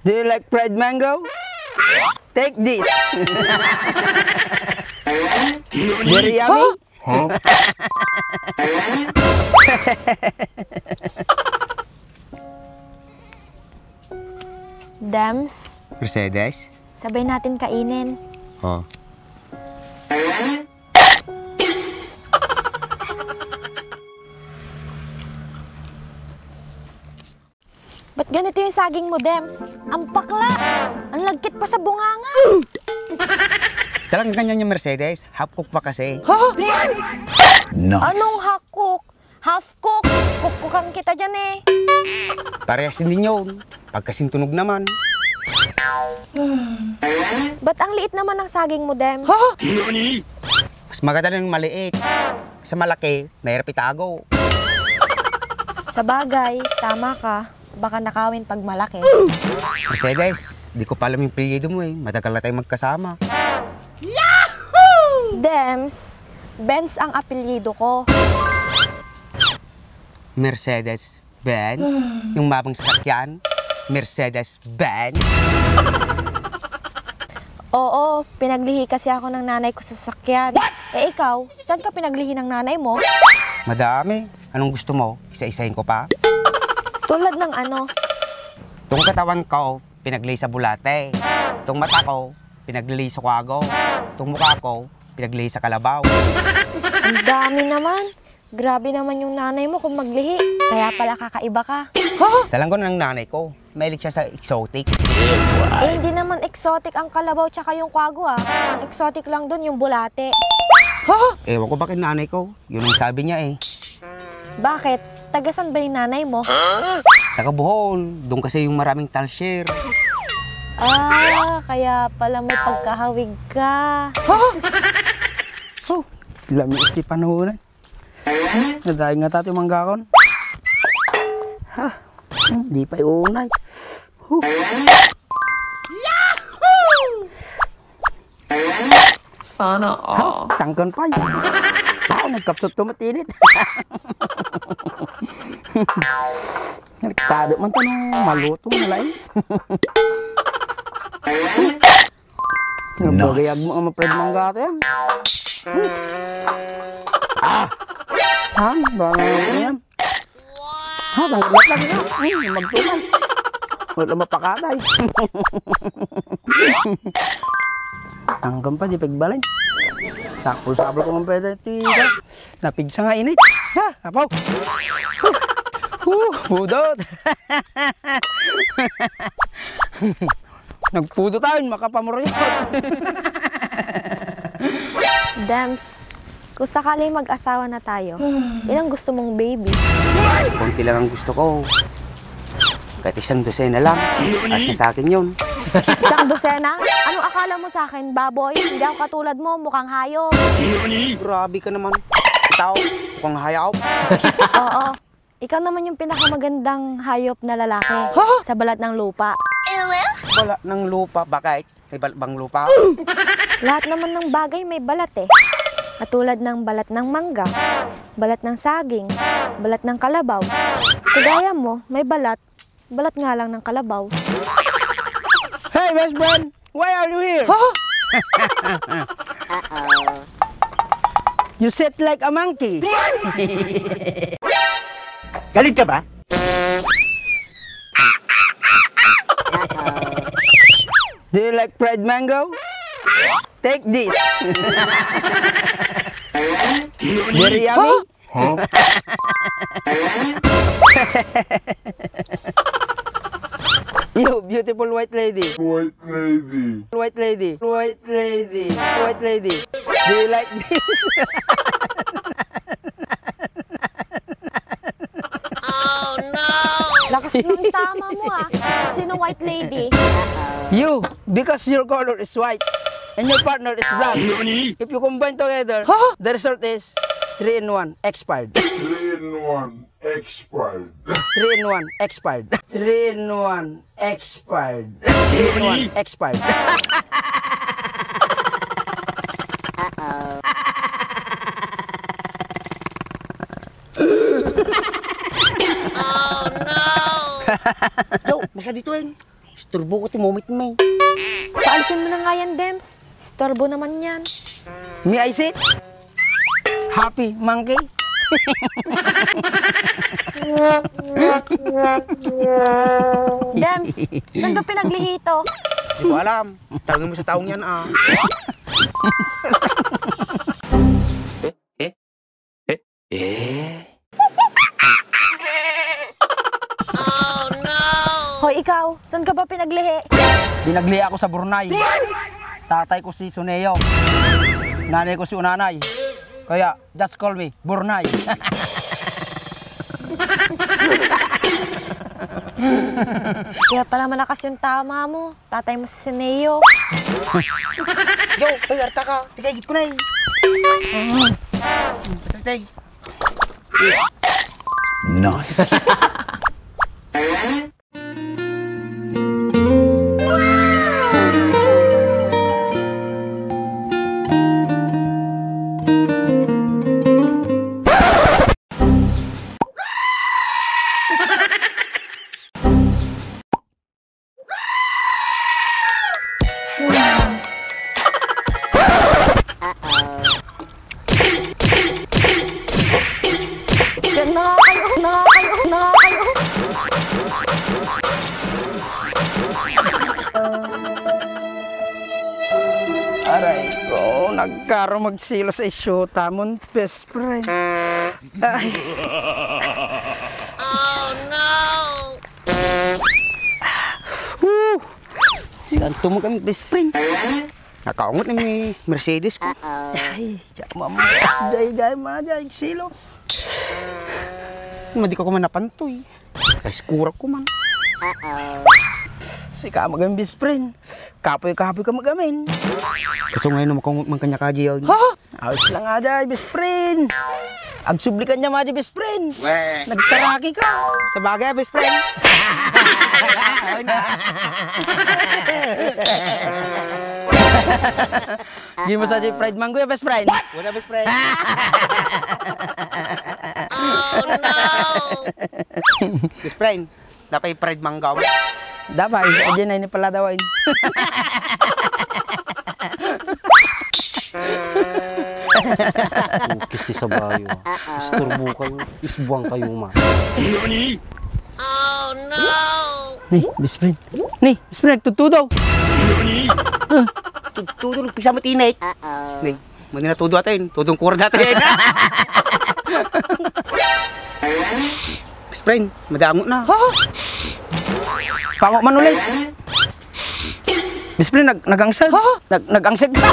Do you like fried mango? Take this. Very yummy. Huh? Dems, Mercedes? sabay natin kainin. Oh. Ba't ganito yung saging mo, Dems? Ang pakla! Ang lagkit pa sa bunganga! Talagang ganyan yung Mercedes. Half cook pa kasi. Nice. Anong half-cook? Half-cook! Kukukan kita dyan eh! Parehas din yun. Pagkasintunog naman. Ba't ang liit naman ng saging mo, Dems? Mas maganda ng maliit. Sa malaki, mahirap itago. Sa bagay, tama ka. Baka nakawin pag malaki. Mercedes, di ko pa alam yung apelyido mo eh. Matagal na tayong magkasama. Dems, Benz ang apelyido ko. Mercedes Benz? Yung mapang sasakyan? Mercedes Benz? Oo, pinaglihi kasi ako ng nanay ko sa sasakyan. Eh ikaw, saan ka pinaglihi ng nanay mo? Madami. Anong gusto mo? Isa-isahin ko pa? Tulad ng ano? Itong katawan ko, pinaglay sa bulate. Itong mata ko, pinaglay sa kwago. Itong mukha ko, pinaglay sa kalabaw. Ang dami naman. Grabe naman yung nanay mo kung maglihi. Kaya pala kakaiba ka. Talang ko ng nanay ko. Mahilig siya sa exotic. Eh hindi naman exotic ang kalabaw tsaka yung kwago ah. Ang exotic lang dun yung bulate. Ewan ko bakit nanay ko. Yun ang sabi niya eh. Bakit? Tagasan ba yung nanay mo? Taga Bohol. Doon kasi yung maraming talsyer. Ah, kaya pala may pagkahawig ka. Oh, lami isti panuhunan. Nadaing nga tayo manggakon. Ha, hindi pa iunay. Sana all. Tangkan pa yun. Nagkapsot tumatinit. Nagtado man tanong maluto malay. Nabagayag mo ang mapred manggato yan. Ha? Baka yan. Ha? Tanggalat lang yan. Magtulan. Wala mapakatay. Tanggang pa, di pagbalay. Sakpul-sakpul ko man pwede. Tita. Napigsa nga inay. Ha? Apaw. Pudot. Nagpudo tayo, makapamuryot. Dems, kung sakaling mag-asawa na tayo, ilang gusto mong baby? Kunti lang ang gusto ko. Kahit isang dosena lang. As na sa akin yun. Isang dosena? Anong akala mo sa akin, baboy? Hindi ako katulad mo, mukhang hayop. Grabe ka naman. Itaw, mukhang hayop. Oo, ikaw naman yung pinakamagandang hayop na lalaki sa balat ng lupa. Wala ng lupa. Bakit? May balat bang lupa? Lahat naman ng bagay may balat eh. Katulad ng balat ng mangga, balat ng saging, balat ng kalabaw. Kagaya mo, may balat. Balat nga lang ng kalabaw. Hey, best friend! Why are you here? You sit like a monkey. Galit ka ba? Do you like fried mango? Take this. Very yummy. Huh? You beautiful white lady. White lady. White lady. White lady. White lady. Do you like this? Lakas ng tama mo ah. Sino white lady? You, because your color is white and your partner is black. If you combine together, the result is 3-in-1 expired. 3-in-1 expired. 3-in-1 expired. 3-in-1 expired. 3-in-1 expired. Yo, masa dito yun. Isturbo ko timumit may. Paalisin mo na nga yan, Dems. Storbo naman yan. May I sit? Happy monkey? Dems, saan ba pinaglihi ito? Hindi ko alam. Tawagin mo sa taong yan ah. Hoy, ikaw, saan ka ba pinaglihi? Binagli ako sa Brunei. Tatay ko si Suneo. Nanay ko si Unanay. Kaya, just call me, Brunei. Kaya pala malakas yung tama mo. Tatay mo si Sineo. Yo, ay, arta ka. Tigay, git ko na eh. Tay. Nice. Yan na nga kayo, na nga kayo, na nga kayo. Aray ko, nagkaro magsilo sa isyo. Tamon, best friend. Ay. Oh, no! Sigan tumog kami best friend. Nakaungot na may Mercedes ko. Ay, diyan mamas, jay, gay, jay, silos. Hindi ko man napantoy. Kaiskura ko man. Si ka magang best friend. Kapoy-kapoy ka magamin. Kaso ngayon naman kung man kanya kaji yun. Ha? Ayos lang nga dyan, best friend. Agsublikan niya mga best friend. Weh. Nagtaraki ka. Sa bagay, best friend. Di mo sa pride mango ya, best friend. Wala, best friend. Oh no! Best friend, dapat pride manggaw. Dapat, aja na ini pala dawain. Kisti sa bayo. Isturbo kayo. Isbuang kayo ma. Nih, best friend. Nih, best friend, nagtutudaw. Tudong pisa mo tinik. Ning, mandi na tudo atin. Tudong kura natin. Best friend, madamo na. Pangok man ulit. Best friend, nagangsag. Nagangsag ka.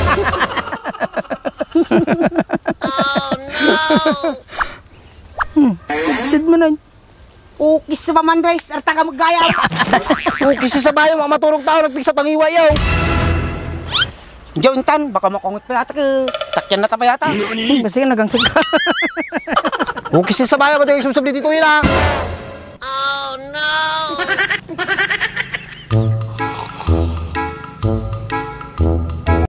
Kapatid mo na. Ukis sa mamandres, arta ka maggayaw. Ukis sa bayo, mga maturog tao, nagpigsa tangiway yaw. Diyo intan, baka makungot pa yata ka. Takyan na ta pa yata. Basta yung nagangsag ka. Kung kisi sa bayo, ba't yung susubli dito yun ah? Oh no!